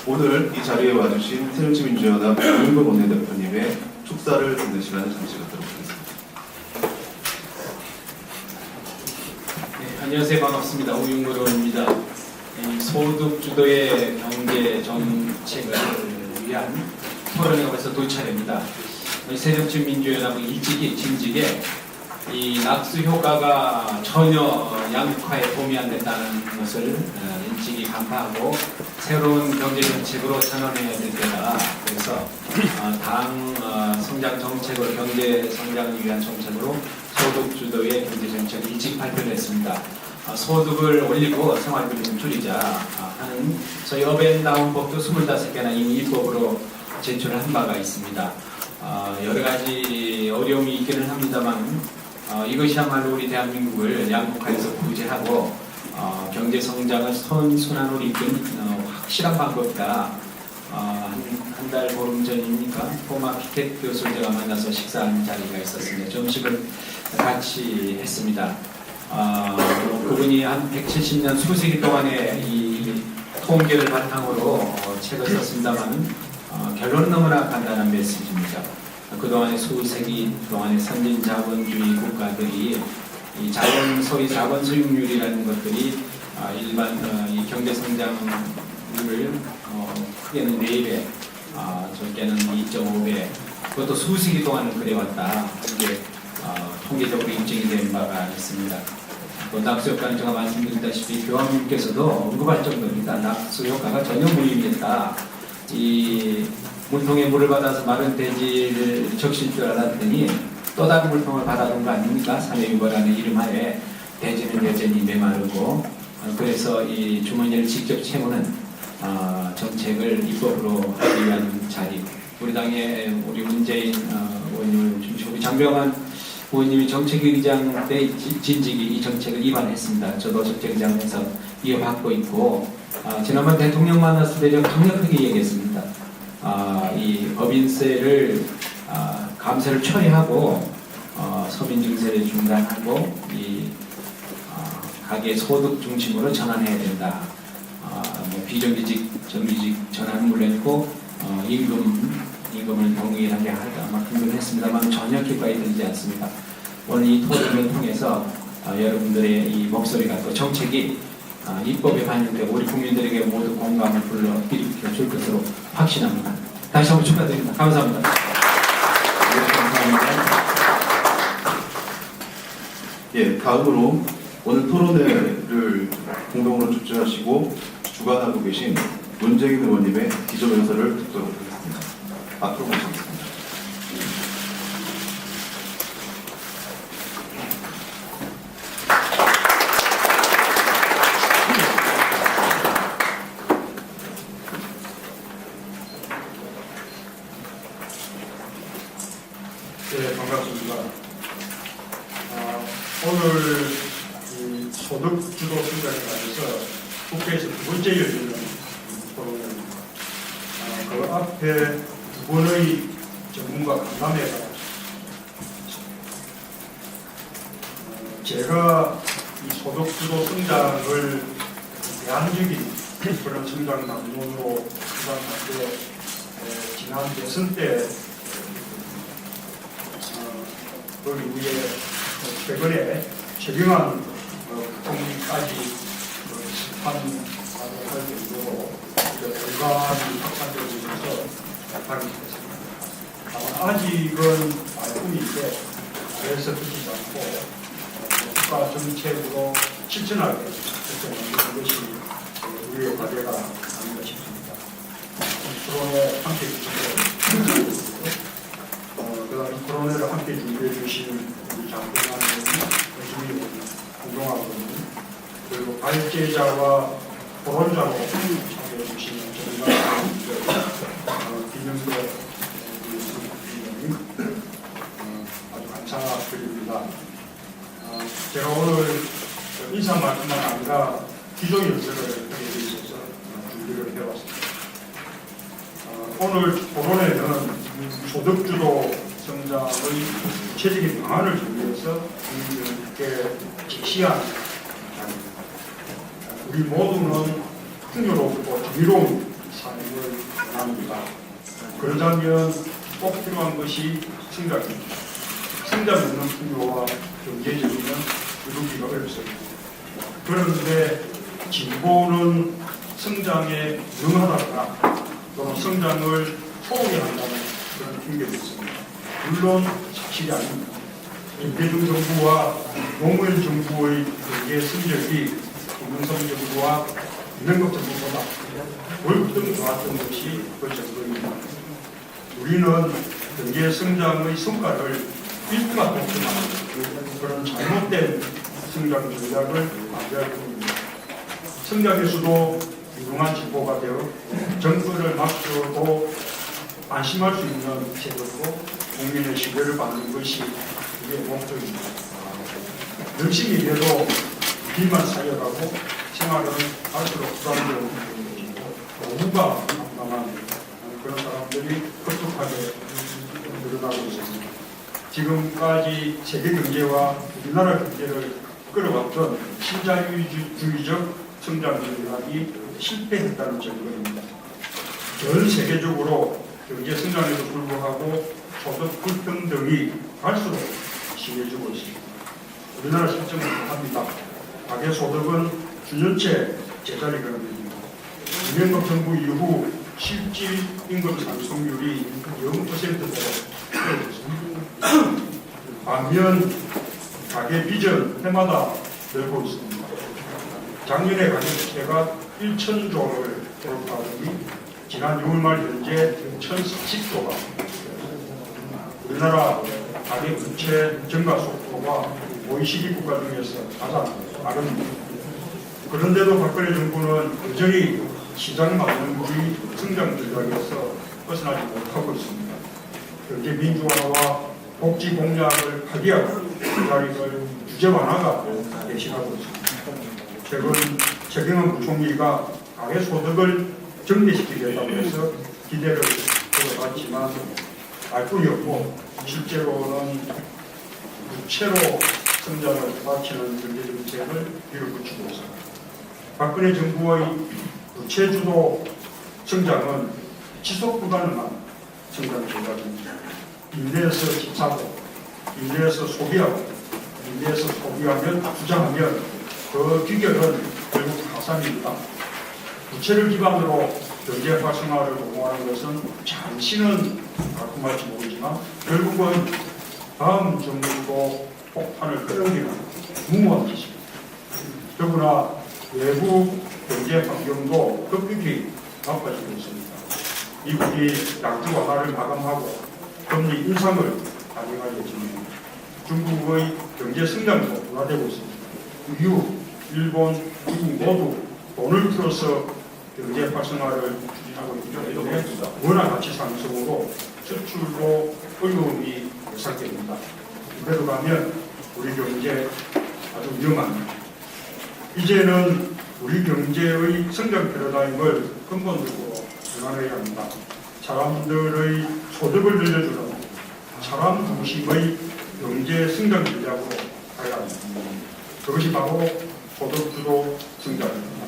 오늘 이 자리에 와주신 새정치민주연합 우윤근 원내대표님의 축사를 듣는 시간을 잠시 갖도록 하겠습니다. 네, 안녕하세요. 반갑습니다. 우윤근 의원입니다. 소득 주도의 경제 정책을 위한 토론회가 벌써 두 차례입니다. 새정치민주연합은 일찍이 진직에 이 낙수 효과가 전혀 양극화에 도움이 안 된다는 것을 일찍이 간파하고 새로운 경제 정책으로 전환해야 될 때다. 그래서 당 성장 정책을 경제 성장을 위한 정책으로 소득 주도의 경제 정책을 일찍 발표를 했습니다. 소득을 올리고 생활비를 좀 줄이자 하는 저희 어벤다운법도 25개나 이미 입법으로 제출한 바가 있습니다. 여러 가지 어려움이 있기는 합니다만 이것이야말로 우리 대한민국을 양극화에서 구제하고 경제 성장을 선순환으로 이끄는 확실한 방법이다. 한 달 보름 전입니까? 포마 피켓 교수를 제가 만나서 식사하는 자리가 있었습니다. 점심을 같이 했습니다. 그분이 한 170년 수세기 동안의 이 통계를 바탕으로 책을 썼습니다만 결론은 너무나 간단한 메시지입니다. 그동안의 수세기 동안의 선진 자본주의 국가들이 이 소위 자본 수익률이라는 것들이 일반 이 경제 성장률을 크게는 4배, 적게는 2.5배, 그것도 수세기 동안은 그래왔다. 이게 통계적으로 인증이 된 바가 있습니다. 또 낙수 효과는 제가 말씀드렸다시피 교황님께서도 언급할 정도입니다. 낙수 효과가 전혀 무의미했다. 이 물통에 물을 받아서 마른 대지를 적실 줄 알았더니 또 다른 물통을 받아둔 거 아닙니까? 삼해유거라는 이름하에 대지는 여전히 메마르고 그래서 이 주머니를 직접 채우는 정책을 입법으로 하기 위한 자리. 우리 당의 우리 문재인 의원님을 중심으로 장병환 의원님이 정책위의장 때 진직이 이 정책을 위반했습니다. 저도 정책위의장에서 이어받고 있고 지난번 대통령 만났을 때 제가 강력하게 얘기했습니다. 이 법인세를 감세를 처리하고 서민 증세를 중단하고 이 가계 소득 중심으로 전환해야 된다. 뭐 비정규직, 정규직 전환은 물론이고 임금을 동일하게 하자 말씀했습니다만 전혀 기과에 들지 않습니다. 오늘 이 토론을 통해서 여러분들의 이 목소리가 또 정책이 입법에 반영되고 우리 국민들에게 모두 공감을 불러일으켜 줄 것으로 확신합니다. 다시 한번 축하드립니다. 감사합니다. 네, 감사합니다. 예, 다음으로 오늘 토론회를 공동으로 주최하시고 주관하고 계신 문재인 의원님의 기조연설을 듣도록 하겠습니다. 앞으로 모시겠습니다. 네, 반갑습니다. 오늘 이 소득주도 성장에 관해서 국회에서 두 번째 열리는 토론입니다. 그 앞에 두 분의 전문가 간담회가 제가 이 소득주도 성장을 대안적인 그런 성장 담론으로 주장할 때 지난 대선 때 그 이후에 최근에 최경환 부총리까지 비판을 할 정도로 결과가 확산되고 있어서 발표를 했습니다. 다만 아직은 말뿐인데 그래서 그치지 않고 국가 정책으로 실천하게 결정하는 것이 우리의 과제가 아닌가 싶습니다. 토론에 함께 해주시고 그다음 이 토론회를 함께 준비해 주신 우리 장병환 의원님, 공동학 의원님, 그리고 발제자와 토론자로 참여해 주시는 정의당의 김영배 의원님 아주 감사드립니다. 제가 오늘 인사 말씀만 아니라 기조 연설을 하게 돼 있어서 준비를 해왔습니다. 오늘 토론회는 소득주도 성장의 구체적인 방안을 준비해서 국민들께 제시한 자리입니다. 우리 모두는 풍요롭고 정의로운 삶을 합니다. 그러자면 꼭 필요한 것이 성장입니다. 성장 없는 풍요와 경제 정의는 이루기가 어렵습니다. 그런데 진보는 성장에 능하다거나 또는 성장을 소홀히 한다는 그런 핑계도 있습니다. 물론 사실이 아닙니다. 김대중 정부와 노무현 정부의 경제 성적이 김영삼 정부와 이명박 정부보다 월등 좋았던 것이 그 정도입니다. 우리는 경제 성장의 성과를 일부가 독점하는 그런 잘못된 성장 전략을 반대할 뿐입니다. 성장에서도 유능한 진보가 되어 정부를 맡겨도 안심할 수 있는 제도로 국민의 신뢰를 받는 것이 우리의 목적입니다. 열심히 일해도 비만 쌓여가고 생활은 갈수록 부담스러운 것이고 노후가 남남한 그런 사람들이 급속하게 늘어나고 있습니다. 지금까지 세계 경제와 우리나라 경제를 끌어왔던 신자유주의적 성장 전략이 실패했다는 증거입니다. 전 세계적으로 경제 성장에도 불구하고 소득 불평등이 갈수록 심해지고 있습니다. 우리나라 실정은 합니다. 가계 소득은 수년째 제자리 걸음입니다. 이명박 정부 이후 실질 임금 상승률이 0%대로 떨어졌습니다. 반면 가계 빚은 해마다 늘고 있습니다. 작년에 가계 부채가 1,000조를 돌파하더니 지난 6월 말 현재 1,010조가 우리나라 가계 부채 증가 속도가 OECD 국가 중에서 가장 빠릅니다. 그런데도 박근혜 정부는 여전히 시장 만능주의 성장 전략에서 벗어나지 못하고 있습니다. 경제 민주화와 복지 공약을 파기하고 그 자리를 규제 완화가 대신하고 있습니다. 최근 최경환 부총리가 가계 소득을 정대시키겠다고 해서 기대를 걸어봤지만 알뿐이 없고 실제로는 부채로 성장을 바치는 경제 정책을 밀어붙이고 있습니다. 박근혜 정부의 부채 주도 성장은 지속 불가능한 성장 전략입니다. 빈대에서 집 사고, 빈대에서 소비하고, 빈대에서 소비하면 투자하면 그 비결은 결국 하산입니다. 부채를 기반으로 경제 활성화를 도모하는 것은 잠시는 달콤할지 모르지만 결국은 다음 정부도 폭탄을 끌어올리는 무모한 짓입니다. 더구나 외부 경제 환경도 급격히 나빠지고 있습니다. 미국이 양주 완화를 마감하고 금리 인상을 단행할 예정입니다. 중국의 경제 성장도 둔화되고 있습니다. EU, 일본, 미국 모두 돈을 틀어서 경제 활성화를 추진하고 있기 때문에 원화 가치 상승으로 수출도 어려움이 예상됩니다. 이대로 가면 우리 경제 아주 위험합니다. 이제는 우리 경제의 성장 패러다임을 근본적으로 전환해야 합니다. 사람들의 소득을 늘려주는 사람 중심의 경제 성장 전략으로 가야 합니다. 그것이 바로 소득주도 성장입니다.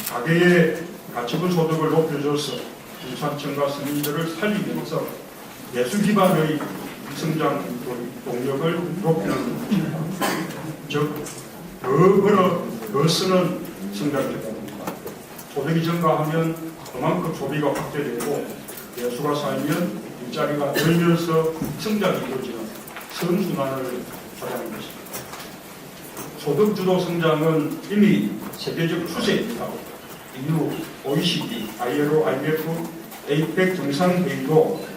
가계의 가처분 소득을 높여줘서 중산층과 서민들을 살리면서 내수 기반의 성장 동력을 높이는 것입니다. 즉, 더 쓰는 성장 전략입니다. 소득이 증가하면 그만큼 소비가 확대되고 내수가 쌓이면 일자리가 늘면서 성장이 이루어지는 선순환을 가져가는 것입니다. 소득주도 성장은 이미 세계적 추세입니다. EU, OECD, ILO, IMF, APEC 정상회의도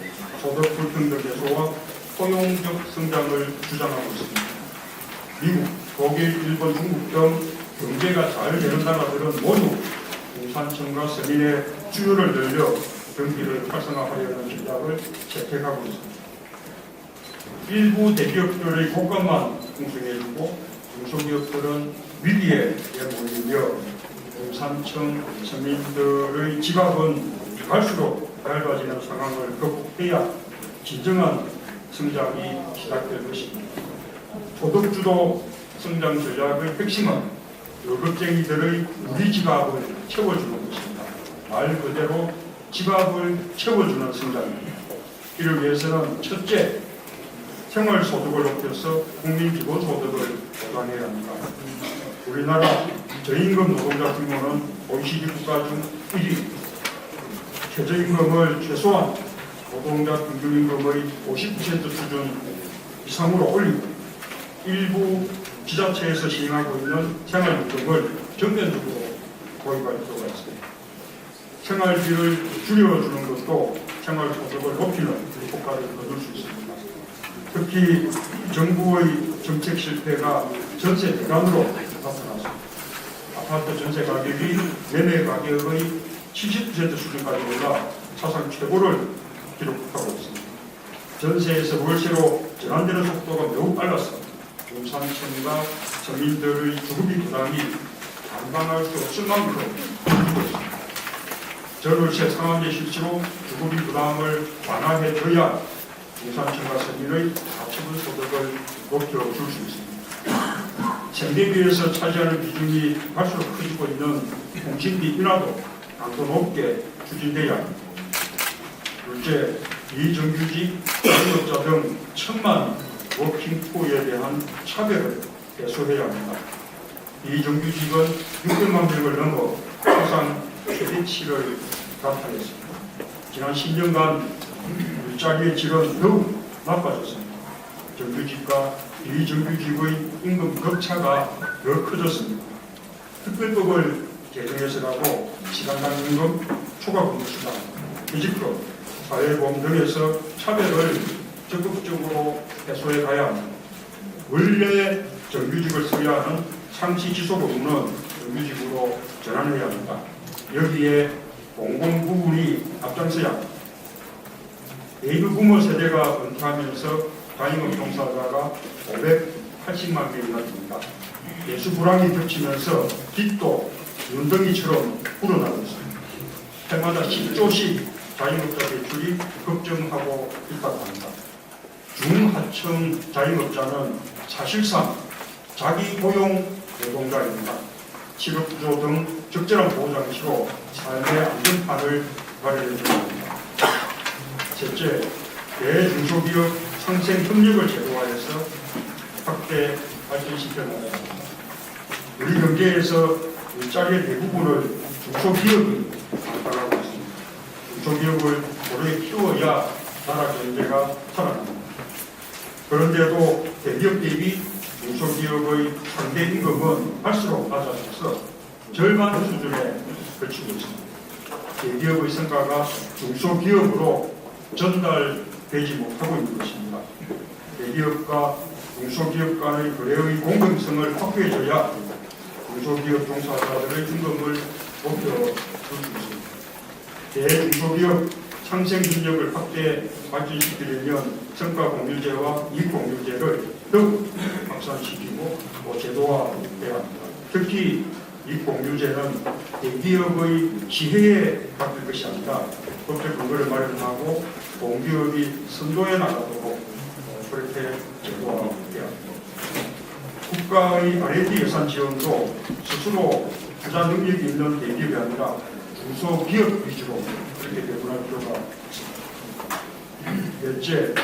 소득 불평등 해소와 포용적 성장을 주장하고 있습니다. 미국, 독일, 일본, 중국 등 경제가 잘 되는 나라들은 모두 중산층과 서민의 수요를 늘려 경기를 활성화하려는 전략을 채택하고 있습니다. 일부 대기업들의 고값만 공생해주고 중소기업들은 위기에 몰리며 중산층 서민들의 지갑은 갈수록 얇아지는 상황을 극복해야 진정한 성장이 시작될 것입니다. 소득주도 성장 전략의 핵심은 월급쟁이들의 우리 지갑을 채워주는 것입니다. 말 그대로 지갑을 채워주는 성장입니다. 이를 위해서는 첫째, 생활소득을 높여서 국민기본소득을 보장해야 합니다. 우리나라 저임금 노동자 규모는 OECD 국가 중 1위, 최저임금을 최소한 노동자 평균임금의 50% 수준 이상으로 올리고 일부 지자체에서 시행하고 있는 생활요금을 전면적으로 도입할 필요가 있습니다. 생활비를 줄여주는 것도 생활소득을 높이는 효과를 거둘 수 있습니다. 특히 정부의 정책 실패가 전세 대란으로 나타났습니다. 아파트 전세 가격이 매매 가격의 70% 수준까지 올라 사상 최고를 기록하고 있습니다. 전세에서 월세로 전환되는 속도가 매우 빨라서 용산청과 서민들의 주거비 부담이 감당할 수 없을 만큼 커지고 있습니다. 전월세 상한제 실시로 주거비 부담을 완화해줘야 용산청과 서민의 가처분 소득을 높여줄 수 있습니다. 생계비에서 차지하는 비중이 갈수록 커지고 있는 통신비 인하도 강도 높게 추진돼야 합니다. 둘째, 비정규직, 자영업자 등 1,000만 워킹푸어에 대한 차별을 해소해야 합니다. 비정규직은 600만 명을 넘어 사상 최대치를 나타냈습니다. 지난 10년간 일자리의 질은 더욱 나빠졌습니다. 정규직과 비정규직의 임금 격차가 더 커졌습니다. 특별법을 개정해서라도 시간당 임금, 초과근무시간, 퇴직금, 사회보험 등에서 차별을 적극적으로 해소해 가야 합니다. 원래 정규직을 써야 하는 상시 지속 업무는 정규직으로 전환해야 합니다. 여기에 공공부문이 앞장서야 합니다. 베이비 부모 세대가 은퇴하면서 자영업 종사자가 580만 명이나 됩니다. 예수 불황이 겹치면서 빚도 눈덩이처럼 불어나고 있습니다. 해마다 10조씩 자영업자 대출이 급증하고 있다고 합니다. 중하층 자영업자는 사실상 자기 고용 노동자입니다. 취업구조 등 적절한 보호 장치로 삶의 안전판을 마련해줘야 합니다. 셋째, 대중소기업 상생 협력을 제도화해서 확대 발전시켜 나가야 합니다. 우리 경제에서 일자리의 대부분을 중소기업이 담당하고 있습니다. 중소기업을 오래 키워야 나라 경제가 살아납니다. 그런데도 대기업 대비 중소기업의 상대 임금은 갈수록 낮아져서 절반 수준에 그치고 있습니다. 대기업의 성과가 중소기업으로 전달되지 못하고 있는 것입니다. 대기업과 중소기업 간의 거래의 공정성을 확보해줘야 중소기업 종사자들의 임금을 높여줄 수 있습니다. 대중소기업 상생 능력을 확대 발전시키려면 성과공유제와 이익공유제를 더욱 확산시키고 제도화해야 합니다. 특히 이익공유제는 대기업의 지혜에 맡길 것이 아니라 법적 근거를 마련하고 공기업이 선도해 나가도록 그렇게 제도화해야 합니다. 국가의 R&D 예산 지원도 스스로 투자 능력이 있는 대기업이 아니라 중소기업 위주로 그렇게 배분할 필요가 있습니다. 넷째,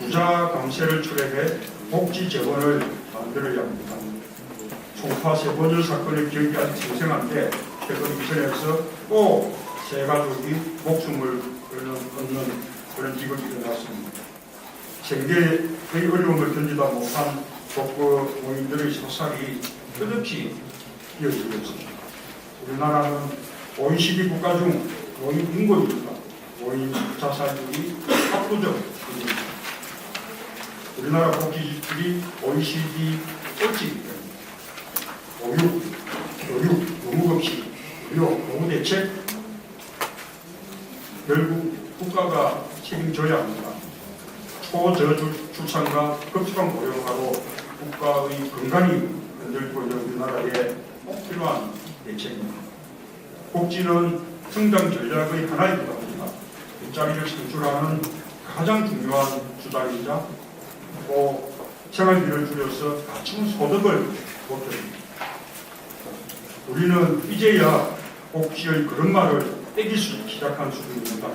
부자 강세를 초래해 복지 재원을 만들어야 합니다. 총파 세번절 사건의 기억이 아직 생생한데 최근 인천에서 또 세 가족이 목숨을 얻는 그런 기록이 일어났습니다. 생계의 어려움을 견디다 못한 독거노인들의 소살이 끝없이 이어지고 있습니다. 우리나라는 OECD 국가 중 노인 인구입니다. 노인 자살률이 압도적입니다. 우리나라 복지지출이 OECD 꼴찌이기 때문에 교육, 노무급식, 의료, 노무대책 결국 국가가 책임져야 합니다. 초저출산과 급수강 고령화로 국가의 건강이 흔들고 있는 우리나라에 꼭 필요한 대책입니다. 복지는 성장 전략의 하나이기도 합니다. 일자리를 창출하는 가장 중요한 수단이자 또 생활비를 줄여서 갖춘 소득을 높여줍니다. 우리는 이제야 복지의 그런 말을 떼기 시작한 수준입니다.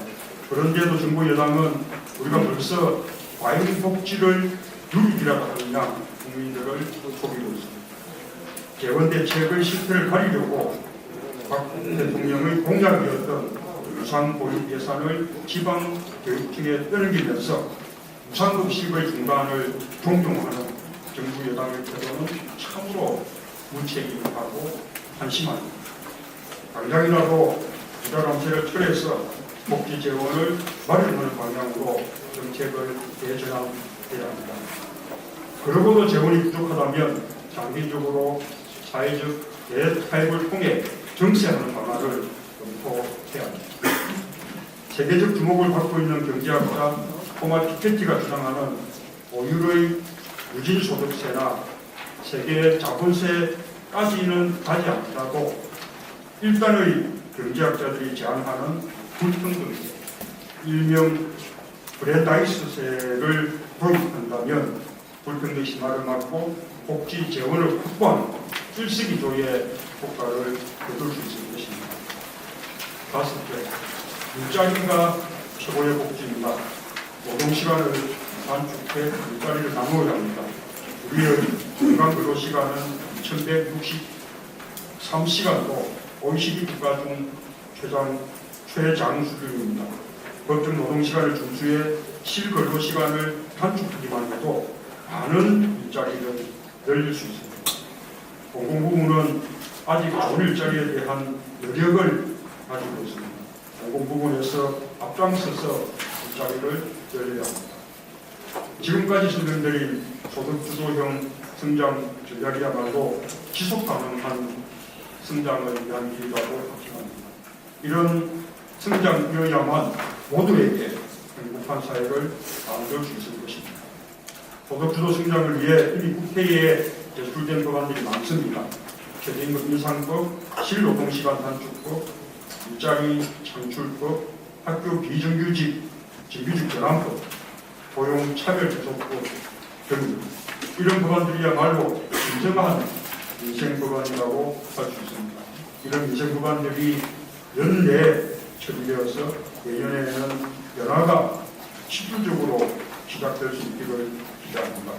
그런데도 정부 여당은 우리가 벌써 과잉 복지를 누리기라고 하느냐 국민들을 속이고 있습니다. 재원 대책의 실패를 가리려고 박 대통령의 공약이었던 유상보육 예산을 지방 교육청에 떠넘기면서 무상급식의 중단을 종용하는 정부 여당의 태도는 참으로 무책임하고 한심합니다. 당장이라도 부자 감세를 철회해서 복지 재원을 마련하는 방향으로 정책을 개전해야 합니다. 그러고도 재원이 부족하다면 장기적으로 사회적 대타협을 통해 정세하는 방안을 검토해야 합니다. 세계적 주목을 받고 있는 경제학자 토마 피케티가 주장하는 고율의 무진소득세나 세계 자본세까지는 가지 않더라도 일단의 경제학자들이 제안하는 불평등세, 일명 브랜다이스세를 도입한다면 불평등 심화를 막고 복지 재원을 확보하는 일석이조의 효과를 거둘 수 있을 것입니다. 다섯째, 일자리가 최고의 복지입니다. 노동시간을 단축해 일자리를 나누어야 합니다. 우리의 연간 근로시간은 2163시간으로 OECD 국가 중 최장 수준입니다. 법정 노동시간을 준수해 실근로시간을 단축하기만 해도 많은 일자리를 늘릴 수 있습니다. 공공부문은 아직 좋은 일자리에 대한 여력을 가지고 있습니다. 공공부문에서 앞장서서 일자리를 늘려야 합니다. 지금까지 설명드린 소득주도형 성장 전략이야말로 지속 가능한 성장을 위한 길이라고 확신합니다. 이런 성장이어야만 모두에게 행복한 사회를 만들 수 있을 것입니다. 소득주도 성장을 위해 이미 국회에 제출된 법안들이 많습니다. 최저임금 인상법, 실노동시간 단축법, 일자리 창출법, 학교 비정규직, 정규직 전환법, 고용 차별 조성법 등 이런 법안들이야말로 진정한 민생 법안이라고 할 수 있습니다. 이런 민생 법안들이 연내에 처리되어서 내년에는 변화가 실질적으로 시작될 수 있기를 기대합니다.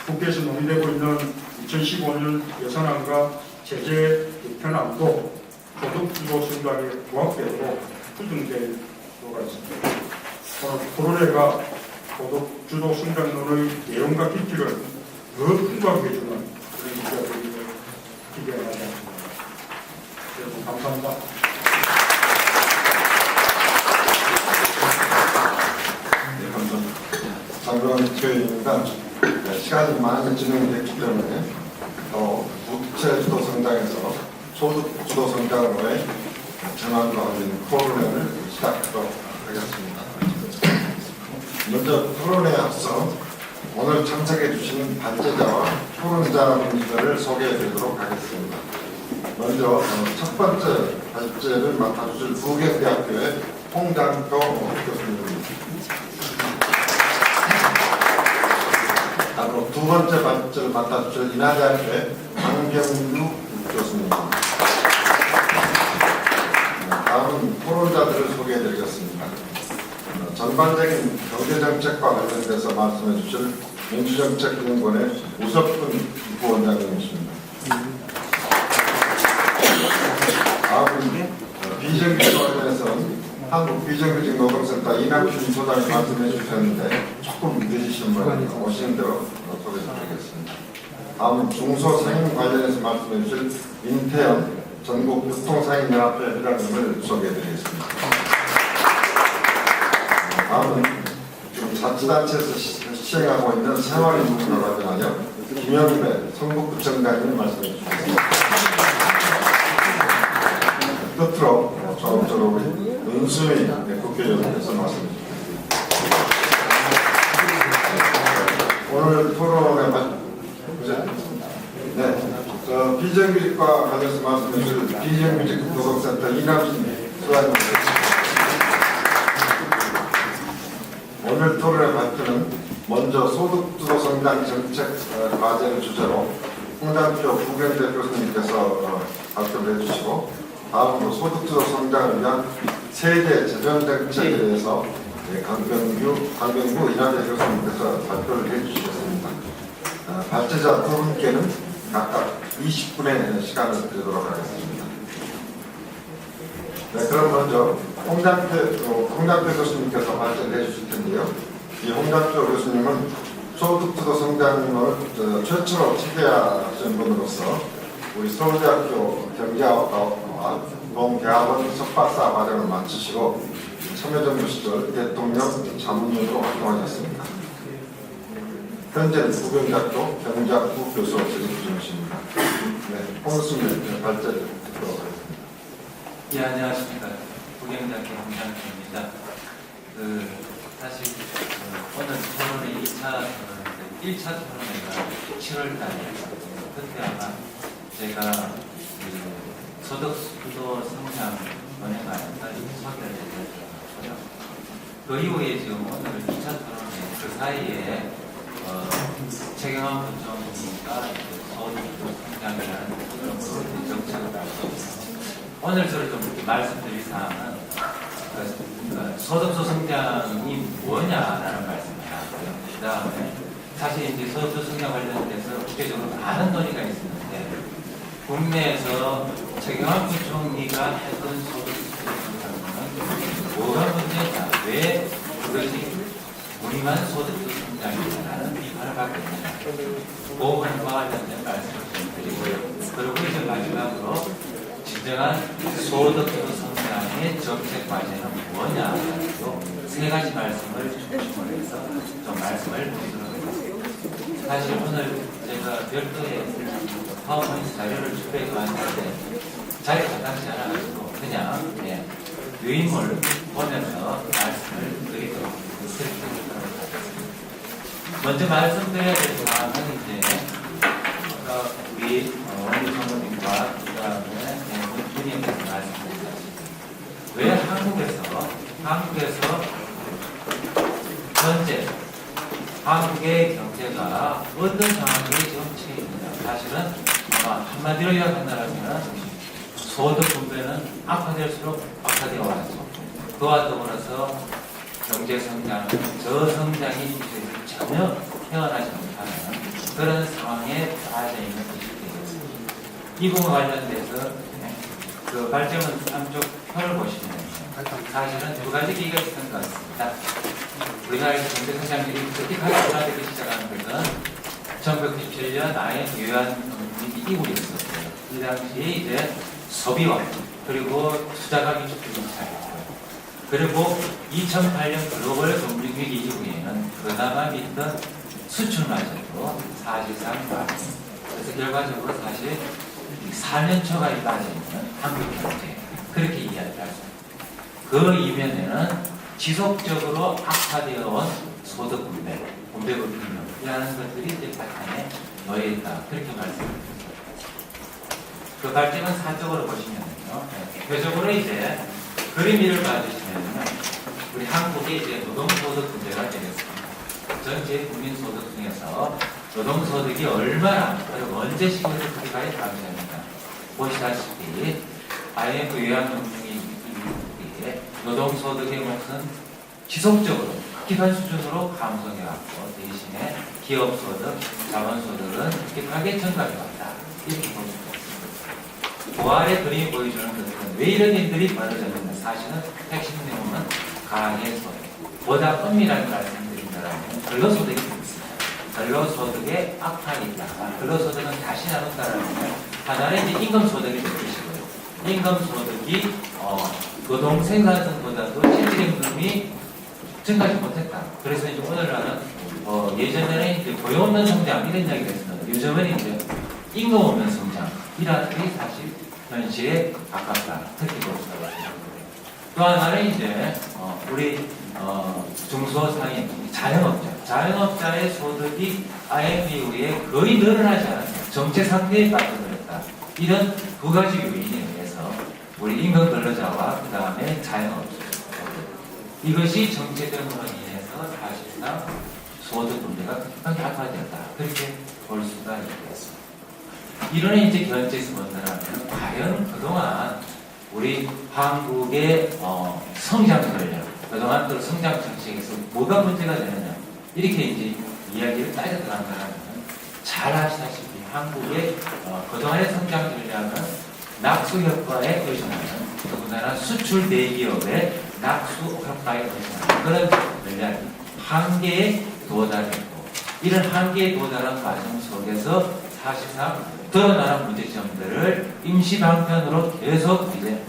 국회에서 논의되고 있는 2015년 예산안과 제재 개편안도 소득주도 성장에 부합되도록 구성될 필요가 있습니다. 토론회가 소득주도 성장론의 내용과 깊이를 더 풍부하게 해주는 그런 기회가 되기를 기대합니다. 여러분 감사합니다. 네, 감사합니다. 장관 교회입니다. 시간이 많이 진행됐기 때문에 국채 주도 성장에서 소득 주도 성장으로의 전환과 관련 토론회를 시작하도록 하겠습니다. 먼저 토론회에 앞서 오늘 참석해 주시는 발제자와 토론자분들을 소개해 드리도록 하겠습니다. 먼저 첫 번째 발제를 맡아주실 부경대학교의 홍장표 교수님입니다. 다음으로 두 번째 발제를 맡아주실 인하대학교의 강병유 교수입니다. 다음은 토론자들을 소개해 드리겠습니다. 전반적인 경제정책과 관련돼서 말씀해 주실 민주정책연구원의 우석훈 부원장님이십니다. 다음은 비정규직과 관련해서는 한국비정규직 노동센터 이낙준 소장이 말씀해 주셨는데 조금 늦으신 분 오시는 대로 소개해 드리겠습니다. 다음은 중소상인 관련해서 말씀해 주실 민태현 전국교통상인연합회 회장님을 소개해 드리겠습니다. 다음은 지금 자치단체에서 시행하고 있는 생활인문으로 관련하여 김영배 성북구청장님이 말씀해 주셨습니다. 끝으로 조합적으로 우리 은수미 국회의원께서 말씀해 주셨습니다. 오늘 토론에 비정규직과 관련해서 말씀해 주실 비정규직 노동센터 이낙준 소장님입니다. 오늘 토론의 발표는 먼저 소득주도 성장 정책 과제를 주제로 홍장표 부경대 교수님께서 발표를 해주시고 다음으로 소득주도 성장을 위한 세대 재정 정책에 대해서 강병구 이낙연 교수님께서 발표를 해주시겠습니다. 발제자 두 분께는 각각 20분의 시간을 드리도록 하겠습니다. 네, 그럼 먼저 홍장표 교수님께서 발제를 해주실 텐데요. 이 홍장표 교수님은 소득주도 성장을 최초로 체계하신 분으로서 우리 서울대학교 경제학과와 동대학원 석박사 과정을 마치시고 참여정부 시절 대통령 자문위원으로 활동하셨습니다. 현재는 부경대학교 경제학부 교수 재직 중이십니다. 네, 홍 교수님 발제를 듣도록 하겠습니다. 예, 안녕하십니까. 부경대학교 홍장표입니다. 사실 오늘 토론의 1차 토론회가 7월 달에 그때 아마 제가 소득주도 성장 원회가 소개를 해드렸고요. 그 이후에 지금 오늘 2차 토론회 그 사이에 최경환 부총리가 소득주도 성장이라는 그런 정책을 가지고 오늘 저를 좀 이렇게 말씀드릴 사항은 소득주도 성장이 뭐냐라는 말씀을 하고요. 그 다음에 사실 이제 소득주도 성장 관련돼서 국제적으로 많은 논의가 있었는데 국내에서 최경환 부총리가 했던 소득주도 성장은 뭐가 문제냐, 왜 그것이 무리만 소득주도 성장이냐라는 비판을 받고 있느냐, 그 부분과 관련된 말씀을 좀 드리고요. 그리고 이제 마지막으로 진정한 소득주도 성장의 정책 과제는 뭐냐라고 세 가지 말씀을 중심으로 해서 좀 말씀을 드리도록 하겠습니다. 사실 오늘 제가 별도의 파워포인트 자료를 준비해 왔는데 자리가 마땅치 않아가지고 그냥 유인물 보면서 말씀을 드리도록 하겠습니다. 먼저 말씀드려야 될 사항은 이제 우리 원희 성우님과 그 다음에 문님께서 말씀드렸습니다. 왜 한국에서 현재 한국의 경제가 어떤 상황에 지금 처해 있느냐. 사실은 한마디로 이야기한다면 소득 분배는 악화될수록 악화되어 왔죠. 그와 더불어서 경제 성장, 저성장이 전혀 태어나지 못하는 그런 상황에 빠져 있는 것이 되겠습니다. 이 부분 관련돼서 그 발제문 한쪽 표를 보시면 사실은 두 가지 계기가 있었던 것 같습니다. 우리나라의 경제 성장률이 급격하게 변화되기 시작하는 것은 1997년 IMF 위기 이후였었어요. 이 당시에 이제 소비와 그리고 투자가 위축되기 시작했고요. 그리고 2008년 글로벌 금융위기 이후에는 그나마 믿던 수출마저도 사실상 빠진. 그래서 결과적으로 사실 4년 초가에 빠져있는 한국 경제, 그렇게 이야기할 수 있습니다. 그 이면에는 지속적으로 악화되어 온 소득 분배, 분배 불균형이라는 것들이 이제 바탕에 놓여있다, 그렇게 말씀드립니다. 그 발제는 사적으로 보시면요, 대표적으로 이제 그림 위를 봐주시면요, 우리 한국의 이제 노동소득 분배가 되겠습니다. 전체 국민 소득 중에서 노동소득이 얼마나 그리고 언제 시기를 크기가에 다르습니다. 보시다시피 IMF 외환금융위기에 노동소득의 몫은 지속적으로 급격한 수준으로 감소해왔고 대신에 기업소득, 자본소득은 급격하게 증가해 왔다, 이렇게 볼 수가 있습니다. 그 아래 그림이 보여주는 것은 왜 이런 일들이 벌어졌는가. 사실은 핵심 내용은 가계소득, 보다 엄밀하게 말씀드린다면 근로소득이 있습니다. 근로소득의 악화가 있다. 근로소득은 다시 나눴다라는 하나는 이제 임금소득이 느끼시고요. 임금소득이 노동생산성보다도 실질임금이 증가하지 못했다. 그래서 이제 오늘날은 예전에는 이제 고용 없는 성장 이런 이야기가 있었는데 요즘은 이제 임금 없는 성장이라는 게 사실 현실에 가깝다. 특히 볼 수가 있습니다. 또 하나는 이제 우리 중소상인 자영업자의 소득이 IMF 이후에 거의 늘어나지 않았다. 정체 상태에 빠져들었다. 이런 두 가지 요인에 의해서 우리 임금 근로자와 그 다음에 자영업자 이것이 정체적으로 인해서 사실상 소득 분배가 급격하게 악화되었다. 그렇게 볼 수가 있겠습니다. 이런 이제 견제에서 본다면 과연 그동안 우리 한국의 성장 전략, 그동안 또 성장 정책에서 뭐가 문제가 되느냐 이렇게 이제 이야기를 따져 들어간다면 잘 아시다시피 한국의 그동안의 성장 전략은 낙수 효과에 의존하는 더군다나 수출 대기업의 낙수 효과에 의존하는 그런 전략이 한계에 도달했고 이런 한계에 도달한 과정 속에서 사실상 드러나는 문제점들을 임시 방편으로 계속 이제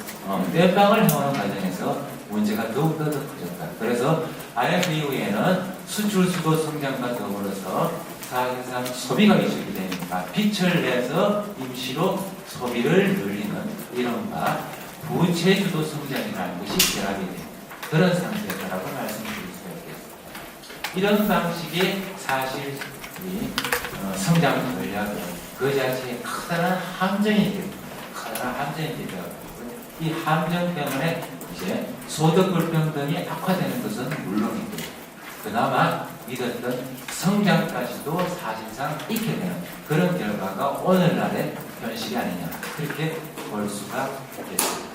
땜빵을 해오는 과정에서 문제가 더욱더 더 커졌다. 그래서 IMF 이후에는 수출 수도 성장과 더불어서 사실상 소비가 이슈가 되니까 빛을 내서 임시로 소비를 늘리는 이른바 부채 주도 성장이라는 것이 결합이 되는 그런 상태라고 말씀드릴 수가 있겠습니다. 이런 방식의 사실 성장 전략은 그 자체에 커다란 함정이 됩니다. 커다란 함정이 되죠. 이 함정 때문에 이제 소득 불평등이 악화되는 것은 물론이고 그나마 믿었던 성장까지도 사실상 잊게 되는 그런 결과가 오늘날의 현실이 아니냐 그렇게 볼 수가 있겠습니다.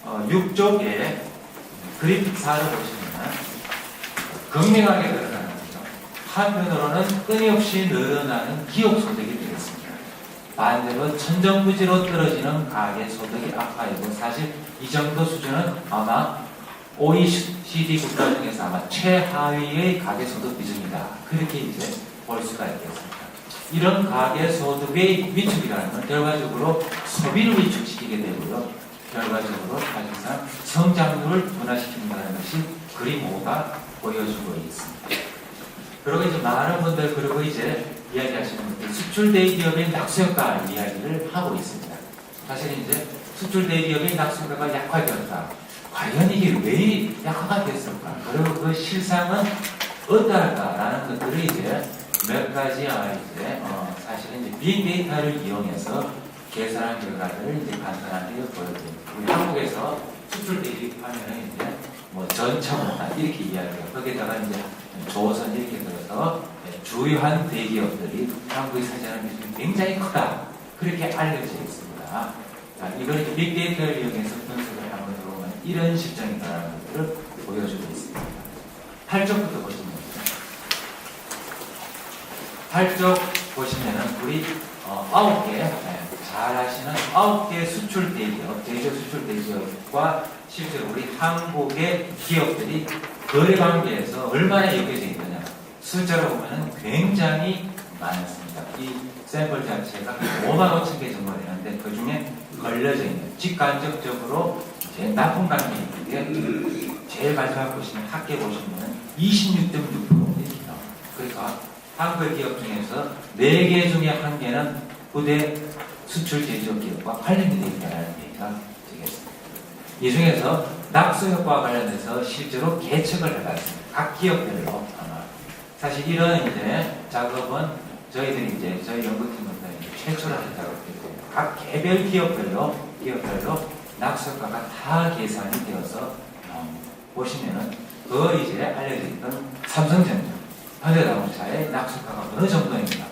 6쪽에 그래픽사를 보시면 극명하게 드러나는 거죠. 한편으로는 끊임없이 늘어나는 기업 소득이 되겠습니다. 반대로 천정부지로 떨어지는 가계 소득이 악화이고 사실 이 정도 수준은 아마 OECD 국가 중에서 아마 최하위의 가계 소득 비중이다. 그렇게 이제 볼 수가 있겠습니다. 이런 가계 소득의 위축이라는 건 결과적으로 소비를 위축시키게 되고요. 결과적으로 사실상 성장률을 둔화시킨다는 것이 그림 5가 보여주고 있습니다. 그리고 이제 많은 분들 그리고 이제 이야기하시는 분들 수출 대기업의 낙수효과 이야기를 하고 있습니다. 사실 이제 수출 대기업의 낙수효과가 약화되었다. 과연 이게 왜 약화가 됐을까? 그리고 그 실상은 어떠할까라는 것들을 이제 몇 가지 이제 사실은 이제 빅데이터를 이용해서 계산한 결과를 이제 간단하게 보여드립니다. 우리 한국에서 수출 대기업 하면은 이제 뭐 전차원다 이렇게 이야기해요. 거기다가 이제 조선 이렇게 들어서 주요한 대기업들이 한국에 차지하는 비중이 굉장히 크다. 그렇게 알려져 있습니다. 자, 이걸 빅데이터를 이용해서 분석을 한번 해보면 이런 실정이다라는 것들을 보여주고 있습니다. 8쪽부터 보시면 8쪽 보시면은 우리 9개 잘 아시는 9개 수출 대기업, 제조 수출 대기업과 실제로 우리 한국의 기업들이 거래 관계에서 얼마나 엮여져 있느냐 숫자로 보면 굉장히 많습니다. 이 샘플 자체가 5만 5천 개 정도 되는데 그 중에 걸려져 있는 직간접적으로 이제 납품 관계인데 제일 마지막 보시면 합계 보시면 26.6% 이렇게 나옵니다. 그러니까 한국 기업 중에서 4개 중에 1개는 부대 수출 제조 기업과 관련된 있다는 얘기가 되겠습니다. 이 중에서 낙수 효과와 관련해서 실제로 계측을 해봤습니다. 각 기업별로 아마 사실 이런 이제 작업은 저희들이 이제 저희 연구팀부터 최초로 한 작업이고 각 개별 기업별로 낙수 효과가 다 계산이 되어서 보시면은 그 이제 알려져 있던 삼성전자, 현대자동차의 낙수 효과가 어느 정도입니다.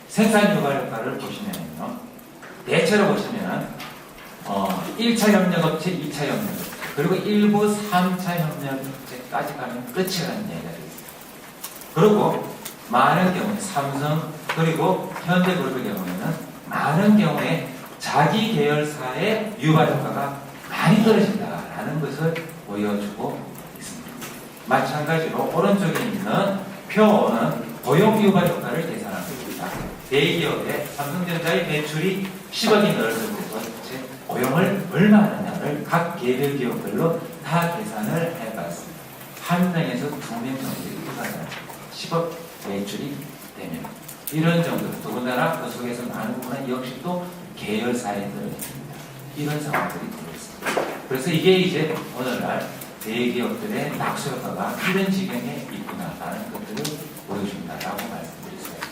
생산 유발 효과를 보시면요. 대체로 보시면은 1차 협력업체, 2차 협력업체, 그리고 일부 3차 협력업체까지 가면 끝이라는 얘기가 있습니다. 그리고 많은 경우에 삼성 그리고 현대그룹의 경우에는 많은 경우에 자기 계열사의 유발 효과가 많이 떨어진다라는 것을 보여주고 있습니다. 마찬가지로 오른쪽에 있는 표는 고용 유발 효과를 계산하는 겁니다. 대기업의 삼성전자의 매출이 10억이 늘었을 때 도대체 고용을 얼마 하느냐를 각 개별 기업별로 다 계산을 해봤습니다. 한 명에서 2명 정도의 휴가가 10억 매출이 되면 이런 정도 더군다나 그 속에서 많은 부분은 역시 또 계열사에 들어있습니다. 이런 상황들이 들어있습니다. 그래서 이게 이제 오늘날 대기업들의 낙수 효과가 이런 지경에 있구나라는 것들을 보여준다라고 말씀드릴 수가 있습니다.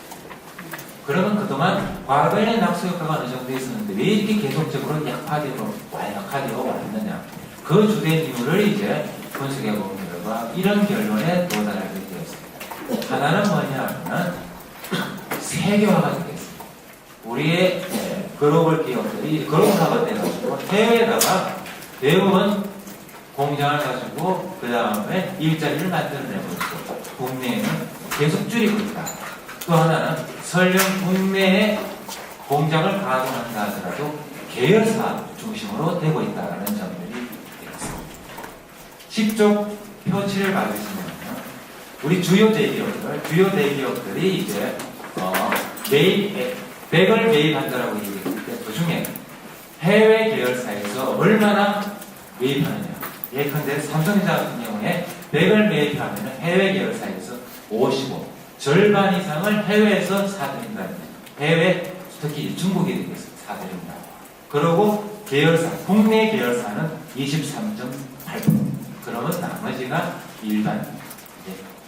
그러면 그동안 과거에는 낙수 효과가 어느 정도 있었는데 왜 이렇게 계속적으로 약화되어 왔느냐 그 주된 이유를 이제 분석해 본 결과 이런 결론에 도달하게 되었습니다. 하나는 뭐냐면 세계화가 되겠습니다. 우리의 글로벌 기업들이 글로벌화가 돼가지고 해외에다가 대부분 공장을 가지고 그 다음에 일자리를 만들어내고 있고 국내에는 계속 줄이고 있다. 또 하나는 설령 국내에 공장을 가동한다 하더라도 계열사 중심으로 되고 있다는 점들이 되겠습니다. 10쪽 표지를 봐주시면 우리 주요 대기업들이 이제 백을 매입한다라고 얘기했을 때 그중에 해외 계열사에서 얼마나 매입하느냐. 예컨대 삼성전자 같은 경우에 100을 매입하면 해외 계열사에서 55, 절반 이상을 해외에서 사들인다. 해외, 특히 중국에 사들인다. 그리고 계열사, 국내 계열사는 23.8%. 그러면 나머지가 일반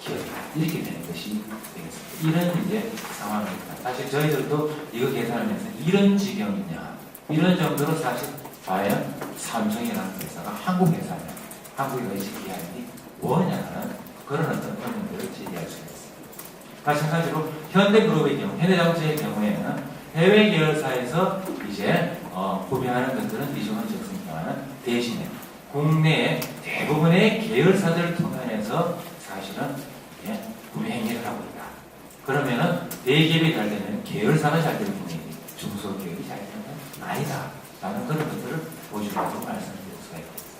기업이다. 이렇게 되는 것이 되겠습니다. 이런 이제 상황입니다. 사실 저희들도 이거 계산하면서 이런 지경이냐, 이런 정도로 사실 과연 삼성이라는 회사가 한국 회사냐, 한국의 의식기한이 뭐냐는 그런 어떤 의문들을 제기할 수가 있습니다. 마찬가지로 현대그룹의 경우, 현대자동차의 경우에는 해외 계열사에서 이제 구매하는 것들은 비중은 적습니다만 대신에 국내의 대부분의 계열사들을 통해서 사실은 구매 행위를 하고 있다. 그러면은 대기업이 잘 되면 계열사가 잘 되는 분위기, 중소기업이 잘 되는 건 아니다. 라는 그런 것들을 보여주려고 말씀드릴 수가 있겠습니다.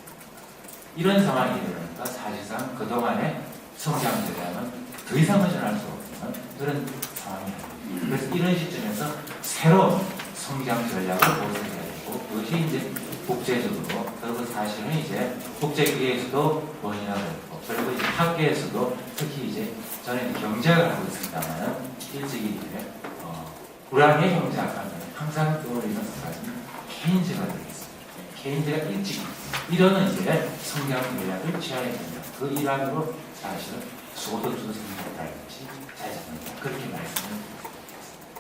이런 상황이 되니까 사실상 그동안의 성장 전략은 더 이상 허전할 수 없는 그런 상황입니다. 그래서 이런 시점에서 새로운 성장 전략을 모색해야 되고 그것이 이제 국제적으로 그리고 사실은 이제 국제기계에서도 본인하고 있고 그리고 이제 학계에서도 특히 이제 저는 경제학을 하고 있습니다만 일찍이 이제 불황의 경제학하면 항상 떠오르는 사람이 케인즈가 되겠습니다. 케인즈가 일찍 이런 이제 성장 전략을 취하게 됩니다. 그 일환으로 사실은 소득주도 성장이라든지 잘 잡는다. 그렇게 말씀을 드렸습니다.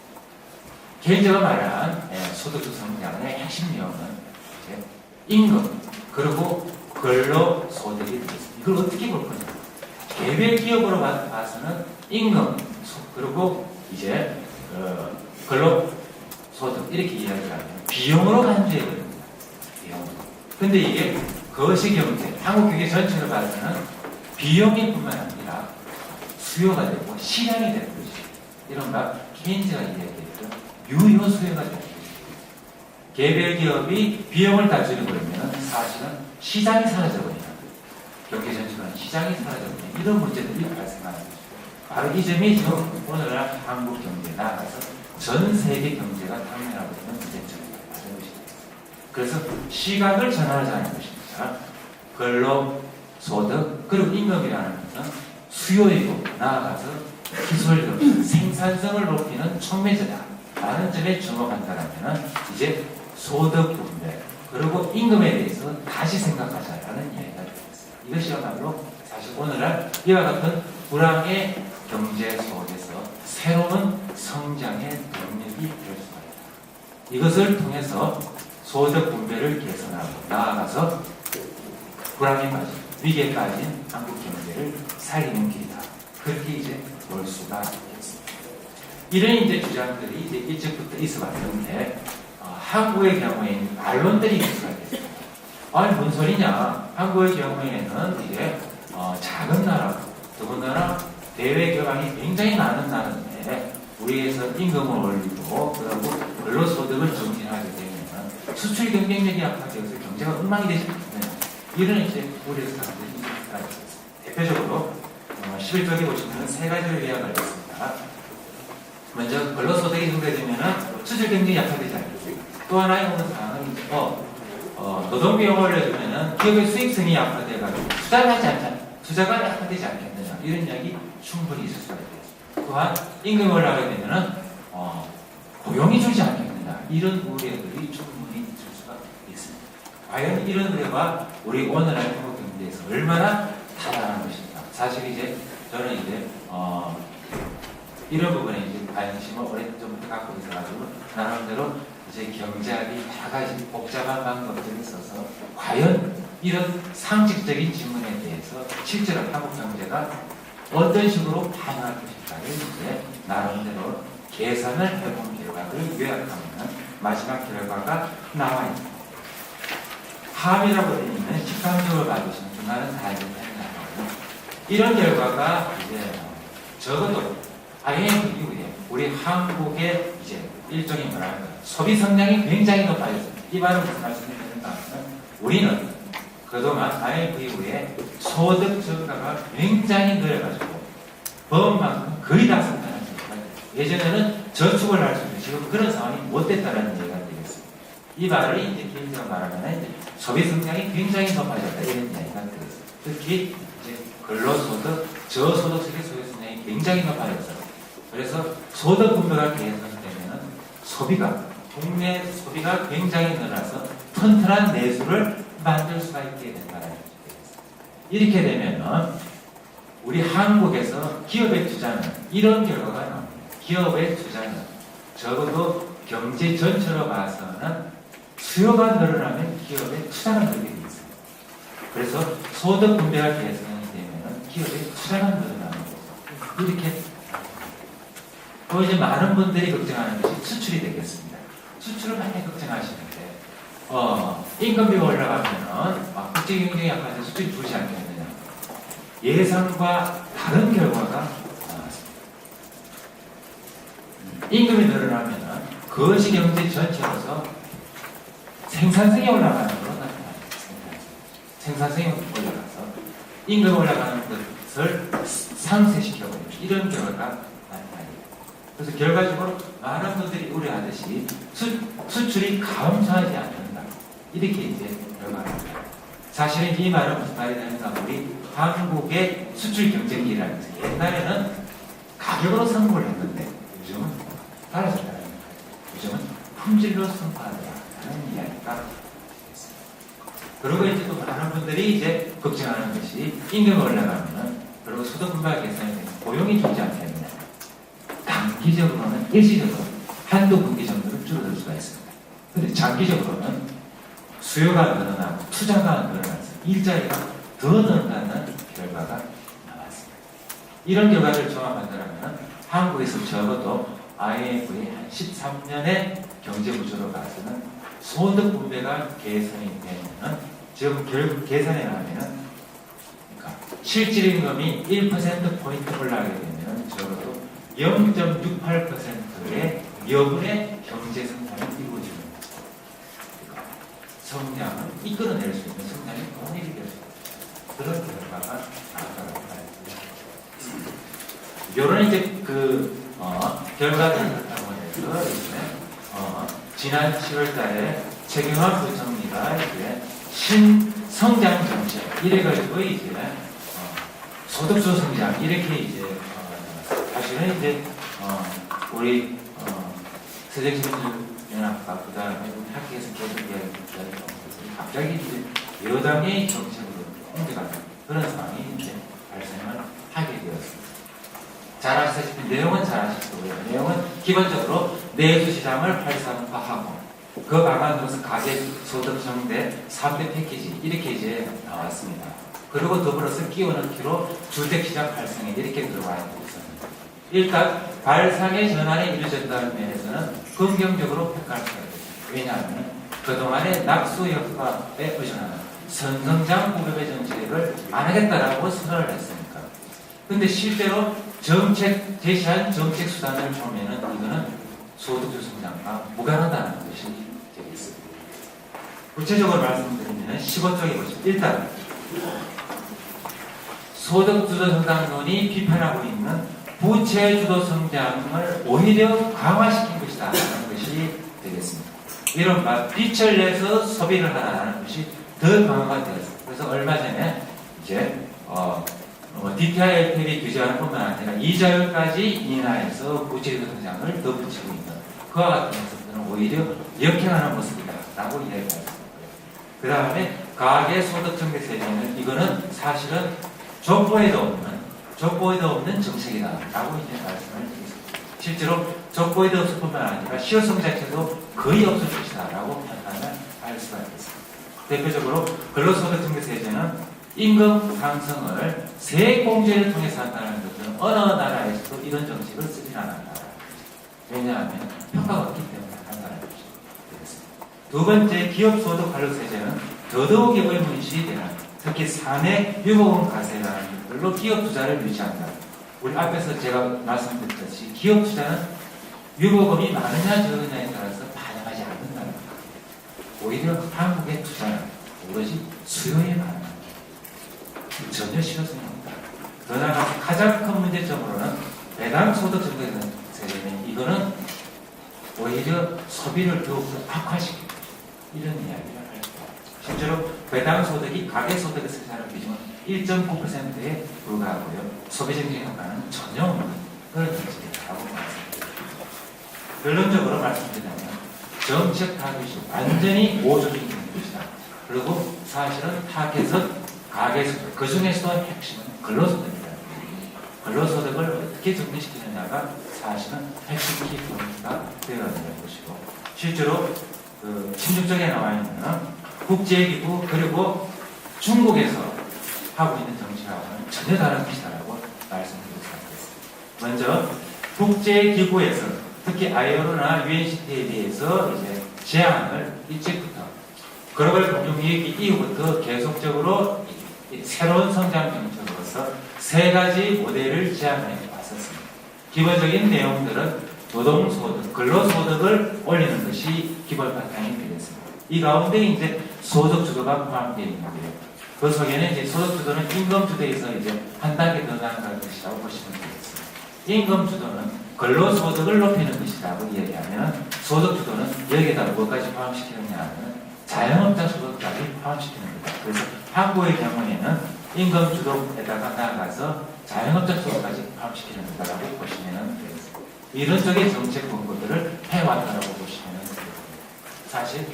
케인즈가 말한 소득주도 성장의 핵심 내용은 이제 임금 그리고 근로소득이 되겠습니다. 이걸 어떻게 볼 거냐? 개별 기업으로 봐서는 임금 그리고 이제 근로소득 이렇게 이야기하면 비용으로 간주해야 됩니다. 비용으로. 근데 이게 거시경제, 한국 경제 전체로 봐서는 비용이 뿐만 아니라 수요가 되고 시장이 되는 것이 이른바 케인즈가 이야기했던 유효 수요가 되는 것입니다. 개별 기업이 비용을 다 줄여버리면 사실은 시장이 사라져버리는 경제 전체는 시장이 사라져버리는 이런 문제들이 발생하는 것이고 바로 이 점이 지금 오늘날 한국 경제에 나아가서 전 세계 경제가 당면하고 있는 문제점이라는 것입니다. 그래서 시각을 전환하자는 것입니다. 근로소득 그리고 임금이라는 것은 수요이고 나아가서 기술력, 생산성을 높이는 촉매제다 라는 점에 주목한다면 이제 소득 분배 그리고 임금에 대해서 다시 생각하자라는 이야기가 되겠습니다. 이것이야말로 사실 오늘날 이와 같은 불황의 경제 속에서 새로운 성장의 동력이 될 수가 있다. 이것을 통해서 소득 분배를 개선하고 나아가서 불황에 빠진 위기에 빠진 한국 경제를 살리는 길이다. 그렇게 이제 볼 수가 있겠습니다. 이런 이제 주장들이 이제 일찍부터 있어왔는데 한국의 경우에는 반론들이 있을 수가 있겠습니다. 아니 뭔 소리냐? 한국의 경우에는 이제 작은 나라, 더군다나 대외 교환이 굉장히 많은 나라인데 우리에서 임금을 올리고 그리고 근로소득을 증진하게 되면 수출 경쟁력이 약화되어서 경제가 엉망이 되지 않느냐 이런 이제 우려의 사람들이 있을 수가 있습니다. 대표적으로 11쪽에 보시면 세 가지를 요약을 했습니다. 먼저 근로소득이 증대되면 수출 경쟁이 약화되지 않겠습니까? 또 하나의 오는 사항은 노동비용을 올려주면 기업의 수익성이 약화돼가지고 투자가 약화되지 않겠느냐 이런 이야기 충분히 있을 수가 있겠습니다. 또한 임금이 올라가게 되면 고용이 줄지 않겠느냐 이런 우려들이 충분히 있을 수가 있습니다. 과연 이런 우려가 우리 오늘날 한국 경제에서 얼마나 타당한 것인가? 사실 이제 저는 이제 이런 부분에 이제 관심을 오래전부터 갖고 있어가지고 나름대로 이제 경제학이 여러 가지 복잡한 방법들이 있어서 과연 이런 상식적인 질문에 대해서 실제로 한국 경제가 어떤 식으로 반응할 것인가를 이제 나름대로 계산을 해본 결과를 요약하면 마지막 결과가 나와 있습니다. 함이라고 되어 있는 식감적으로 받으시는 중간은 다 이렇게 나가고요. 이런 결과가 이제 적어도 IMF 이후에 우리 한국의 이제 일종의 뭐랄까 소비 성장이 굉장히 높아졌습니다. 이 말은 무슨 말씀이 되는가 하면 우리는 그동안 IMF 이후에 소득 증가가 굉장히 늘어가지고 법만큼 거의 다 성장한 상태가 예전에는 저축을 할 수 있는 지금 그런 상황이 못 됐다는 얘기가 되겠습니다. 이 말을 이제 개인적으로 말하면 이제 소비 성장이 굉장히 높아졌다 이런 이야기가 되겠습니다. 특히 이제 근로소득, 저소득층의 소비 성장이 굉장히 높아졌어요. 그래서 소득 분배가 개선되면은 소비가 국내 소비가 굉장히 늘어나서 튼튼한 내수를 만들 수가 있게 된다는 얘기가 되겠습니다. 이렇게 되면은 우리 한국에서 기업에 투자는 이런 결과가 나옵니다. 기업의 투자는 적어도 경제 전체로 봐서는 수요가 늘어나면 기업의 투자가 늘게 되어 있습니다. 그래서 소득 분배가 개선이 되면 기업의 투자가 늘어나는 거죠. 이렇게 또 이제 많은 분들이 걱정하는 것이 수출이 되겠습니다. 수출을 많이 걱정하시는데 임금비가 올라가면은 국제 경쟁이 약화돼서 수출이 줄지 않겠느냐. 예상과 다른 결과가 나왔습니다. 임금이 늘어나면은 거시 경제 전체로서 생산성이 올라가는 걸로 나타납니다. 생산성이 올라가서 임금이 올라가는 것을 상쇄시켜버리는 이런 결과가 나타납니다. 그래서 결과적으로 많은 분들이 우려하듯이 수출이 감소하지 않는다. 이렇게 이제 결과가 나옵니다. 사실은 이 말은 무슨 말이 되는가 우리 한국의 수출 경쟁력이라는 것은 옛날에는 가격으로 승부를 했는데 요즘은 달라졌다는 거예요. 요즘은 품질로 승부하더라는 이야기가 있습니다. 그리고 이제 또 많은 분들이 이제 걱정하는 것이 임금이 올라가면은 그리고 소득 분배가 개선이 되면 고용이 줄지 않겠느냐. 단기적으로는 일시적으로 한두 분기 정도는 줄어들 수가 있습니다. 그런데 장기적으로는 수요가 늘어나고 투자가 늘어나서 일자리가 더 늘어나는 결과가 나왔습니다. 이런 결과를 종합한다면 한국에서 적어도 IMF의 한 13년의 경제 구조로 봐서는 소득 분배가 개선이 되면은 지금 결국 계산해 나면은 그러니까 실질임금이 1%포인트 올라가게 되면 적어도 0.68%의 여분의 경제 성장이 이루어지는 거죠. 그러니까 성장을 이끌어낼 수 있는 성장이 동일이 될 수 있는 그런 결과가 나왔다고 말했습니다. 이런 이제 결과들을 갖다고 해서 이제 지난 7월달에 최경환 부총리가 이제 신성장 정책 이래가지고 이제 소득주 성장 이렇게 이제 사실은 이제 우리 새정치민주연합과 그다음에 우리 학계에서 계속 이야기했던 갑자기 이제 여당의 정책으로 옮겨가는 그런 상황이 이제 발생을 하게 되었습니다. 잘 아시다시피 내용은 잘 아실 거고요. 내용은 기본적으로 내수시장을 활성화하고 그 방안으로서 가계소득 정대 3대 패키지 이렇게 이제 나왔습니다. 그리고 더불어서 끼워넣기로 주택시장 활성에 이렇게 들어와 있습니다. 일단 발상의 전환이 이루어졌다는 면에서는 긍정적으로 평가할 수가 있습니다. 왜냐하면 그동안의 낙수 효과에 의존하는 선성장 구급의 정책을 안 하겠다라고 선언을 했으니까. 근데 실제로 제시한 정책 수단을 보면은 이거는 소득주 성장과 무관하다는 것이 되겠습니다. 구체적으로 말씀드리면 15쪽에 보시면 일단 소득주도 성장론이 비판하고 있는 부채주도 성장을 오히려 강화시킨 것이다 하는 것이 되겠습니다. 이런 말 빛을 내서 소비를 하라는 것이 더 강화가 되었습니다. 그래서 얼마 전에 이제 DTI LTV 규제하는 뿐만 아니라 이자율까지 인하해서 부채주도 성장을 더 붙이고 있는 그와 같은 모습들은 오히려 역행하는 모습이다라고 이야기했습니다. 그 다음에 가계소득정책세제는 이거는 사실은 족보에도 없는 정책이다라고 이제 말씀을 드리겠습니다. 실제로 족보에도 없을 뿐만 아니라 시효성 자체도 거의 없을 것이다라고 판단을 할 수가 있습니다. 대표적으로 근로소득정책세제는 임금 상승을 세액공제를 통해서 한다는 것은 어느 나라에서도 이런 정책을 쓰지 않는다. 왜냐하면 평가가 없기 때문에 한다는 것이 되겠습니다. 두 번째 기업소득관리세제는 더더욱이 의문시되는 특히 사내 유보금 과세라는 걸로 기업 투자를 유치한다. 우리 앞에서 제가 말씀드렸듯이 기업 투자는 유보금이 많으냐 적으냐에 따라서 반영하지 않는다. 오히려 한국의 투자는 오로지 수요에 반영합니다. 전혀 실효성이 없다. 더 나아가 가장 큰 문제점으로는 배당 소득 증가에 세대는 이거는 오히려 소비를 더욱 악화시키고 이런 이야기를 할 거예요. 실제로 배당 소득이 가계 소득의 생산을 비중은 1.9%에 불과하고요. 소비 증진 효과는 전혀 없는 그런 정책이라고 말씀드립니다. 결론적으로 말씀드리자면 정책 타깃이 완전히 보조적인 것이다. 그리고 사실은 타깃은 가계소득, 그 중에서도 핵심은 근로소득입니다. 근로소득을 어떻게 정리시키느냐가 사실은 핵심 키포인트가 되어야 되는 것이고, 실제로 그 16쪽에 나와 있는 국제기구 그리고 중국에서 하고 있는 정치하고는 전혀 다른 것이다라고 말씀드릴 수 있습니다. 먼저 국제기구에서 특히 ILO나 UNCTA에 대해서 이제 제안을 일찍부터 글로벌 금융위기 이후부터 계속적으로 새로운 성장 정책으로서 세 가지 모델을 제안해 왔었습니다. 기본적인 내용들은 노동소득, 근로소득을 올리는 것이 기본 바탕이 되겠습니다. 이 가운데 이제 소득주도가 포함되어 있는데요. 그 속에는 이제 소득주도는 임금주도에서 이제 한 단계 더 나아갈 것이라고 보시면 되겠습니다. 임금주도는 근로소득을 높이는 것이라고 이야기하면 소득주도는 여기에다 뭐까지 포함시키느냐 하면 자영업자 소득까지 포함시키는 겁니다. 그래서 한국의 경우에는 임금주도에다가 나아가서 자영업자 소득까지 포함시키는 거다라고 보시면 되겠습니다. 이런 쪽의 정책 공부들을 해왔다라고 보시면 됩니다. 사실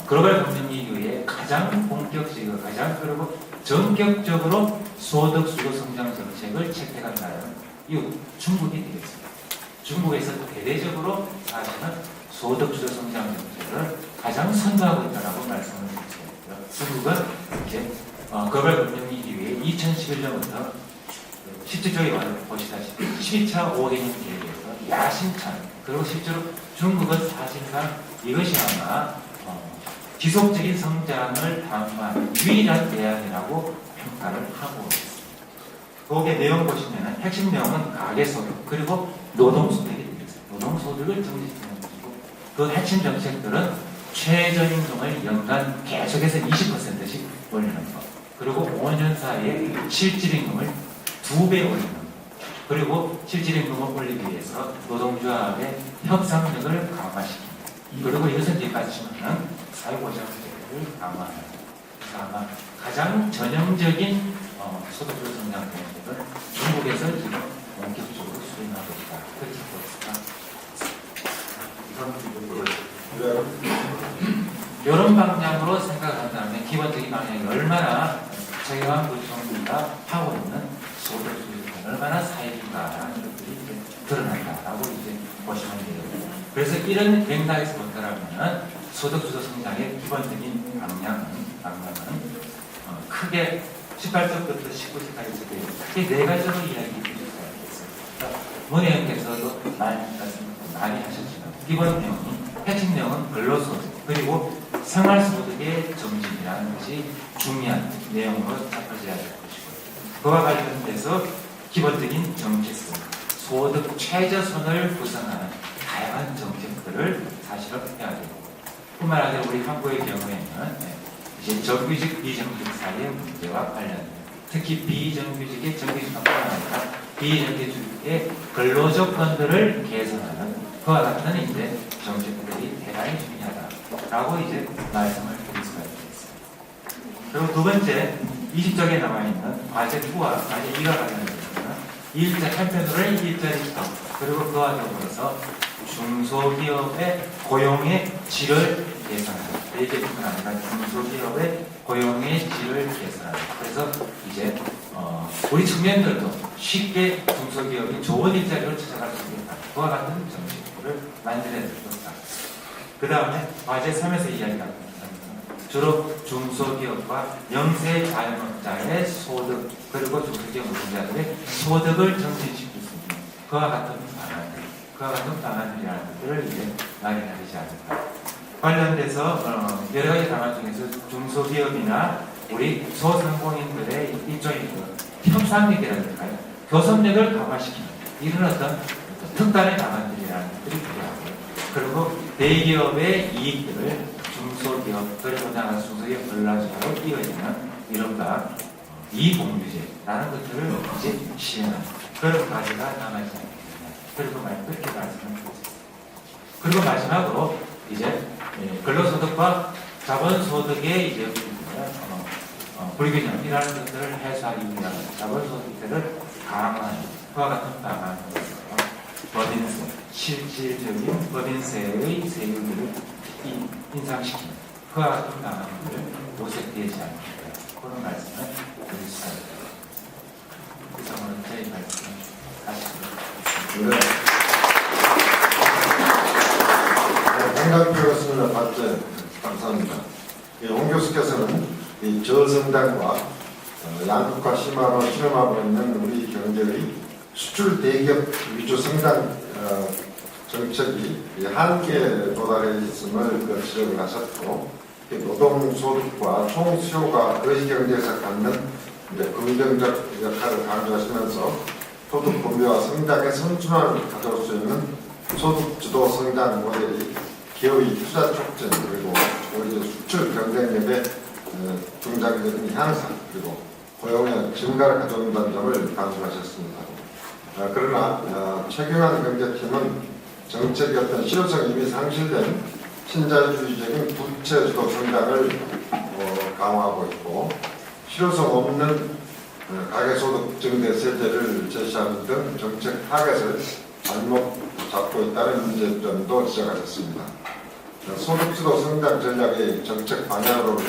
글로벌 금융위기에 가장 본격적이고 가장 그리고 전격적으로 소득주도 성장 정책을 채택한다는 이웃 중국이 되겠습니다. 중국에서 대대적으로 사실은 소득주도 성장 정책을 가장 선도하고 있다고 말씀을 드리고요. 중국은 이제 글로벌 금융위기 이후에 2011년부터 실질적으로 보시다시피 12차 5개년 계획에서 야심찬 그리고 실제로 중국은 사실상 이것이 아마 지속적인 성장을 담은 유일한 대안이라고 평가를 하고 있습니다. 거기에 내용 보시면 핵심 내용은 가계소득 그리고 노동소득이 되겠습니다. 노동소득을 정리시키는 것이고 그 핵심 정책들은 최저임금을 연간 계속해서 20%씩 올리는 것 그리고 5년 사이에 실질임금을 2배 올리는 것 그리고 실질임금을 올리기 위해서 노동조합의 협상력을 강화시킵니다. 그리고 이것은 이제 맞추면 사회보장제도를 강화합니다. 그래서 아마 가장 전형적인 소득주도 성장 정책을 중국에서 지금 본격적으로 수행하고 있다. 그렇게 보겠습니다. 이런 방향으로 생각한다면 기본적인 방향이 얼마나 저희와 정부가 하고 있는 소득주도 얼마나 사회인가라는 것들이 이제 드러난다라고 이제 보시면 돼요. 그래서 이런 맥락에서 본다면 소득주도 성장의 기본적인 방향은 크게 18세부터 19세까지 크게 네 가지로 이야기해 주실 수가 있겠습니다. 문혜영께서도 많이 하셨지만 기본 내용이 핵심 내용은 근로소득 그리고 생활소득의 정진이라는 것이 중요한 내용으로 잡혀져야 될 것이고 그와 관련돼서 기본적인 정책들 소득 최저선을 구성하는 다양한 정책들을 사실은 해야 되고 뿐만 아니라 우리 한국의 경우에는 이제 정규직, 비정규직 사이의 문제와 관련된 특히 비정규직의 정규직뿐만 아니라 비정규직의 근로조건들을 개선하는 그와 같은 이제 정책들이 대단히 중요하다라고 이제 말씀을 드릴 수가 있겠습니다. 그리고 두 번째 20쪽에 나와 있는 과제 2와 과제 2가 관련된 한편으로는 일자리 사업 그리고 그와 더불어서 중소기업의 고용의 질을 개선하는 대기업뿐만 아니라 중소기업의 고용의 질을 개선하는 그래서 이제 우리 청년들도 쉽게 중소기업이 좋은 일자리를 찾아갈 수 있겠다 그와 같은 정책들을 만들어야 될 것이다. 그 다음에 과제 3에서 이야기가 주로 중소기업과 영세 자영업자의 소득 그리고 중소기업 노동자들의 소득을 정진시킬 수 있는 그와 같은 방안들이라는 것들을 이제 마련하지 않을까. 관련돼서 여러 가지 방안 중에서 중소기업이나 우리 소상공인들의 일종의 협상력이랄까요? 교섭력을 강화시키는 이런 어떤 특단의 방안들이라는 것들이 필요하고요. 그리고 대기업의 이익들을 중소기업들 운영하는 중소기업 근로자로 이어지는 이른바 이공유제라는 것들을 이제 시행하는 그런 과제가 남아있지 않습니다. 그리고 그렇게 말씀을 드렸습니다. 그리고 마지막으로 이제 근로소득과 자본소득의 이제 불균형 이라는 것들을 해소하기 위한 자본소득세를 강화하는 그와 같은 방안으로서 법인세, 실질적인 법인세의 세율들을 인상시키는 그와 같은 방안들을 모색되지 않는다. 그런 말씀을 드리겠습니다. 이상으로 저희 말씀을 하시겠습니다. 네. 생각표였습니다. 박재 감사합니다. 홍 교수께서는 이 저성장과 양극화 심화로 실험하고 있는 우리 경제의 수출 대기업 위주 성장 정책이 한계에 도달해 있음을 지적을 하셨고, 노동소득과 총수요가 거시경제에서 갖는 긍정적 역할을 강조하시면서 소득 분배와 성장의 선순환을 가져올 수 있는 소득주도 성장 모델이 기업의 투자 촉진 그리고 우리 수출 경쟁력의 중장기적인 향상 그리고 고용의 증가를 가져온다는 점을 강조하셨습니다. 그러나 최경환 경제팀은 정책의 어떤 실효성이 이미 상실된 신자유주의적인 부채주도 성장을 강화하고 있고 실효성 없는 가계소득 증대 세제를 제시하는 등 정책 타겟을 잘못 잡고 있다는 문제점도 지적하셨습니다. 소득주도 성장 전략의 정책 방향으로는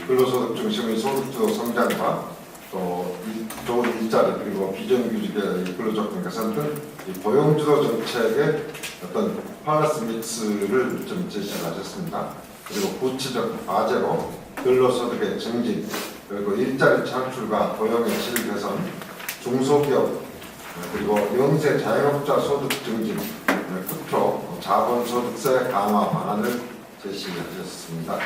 근로소득 중심의 소득주도 성장과 또 좋은 일자리 그리고 비정규직의 근로조건 개선 등 고용주도 정책의 어떤 밸런스 믹스를 좀 제시하셨습니다. 그리고 구체적 과제로 근로소득의 증진 그리고 일자리 창출과 고용의 질 개선, 중소기업 그리고 영세 자영업자 소득 증진, 끝으로 자본소득세 강화 방안을 제시하셨습니다.